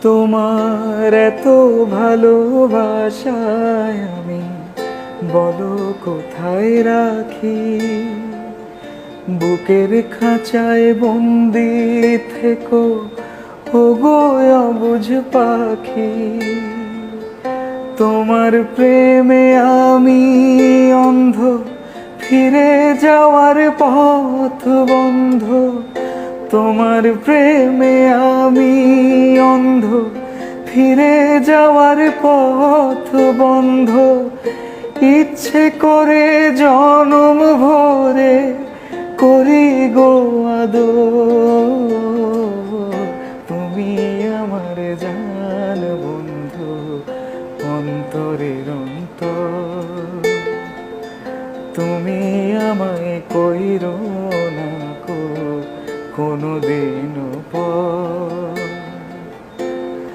তোমার এত ভালোবাসায় আমি বলো কোথায় রাখি। বুকের খাঁচায় বন্দি থেকো ওগো অবুঝ পাখি। তোমার প্রেমে আমি অন্ধ, ফিরে যাওয়ার পথ বন্ধ। তোমার প্রেমে আমি অন্ধ, ফিরে যাওয়ার পথ বন্ধ। ইচ্ছে করে জনম ভরে করি গো আদর। তুমি আমার জান বন্ধু, অন্তরের অন্তর। তুমি আমায় কইরো না কোনোদিনও পর।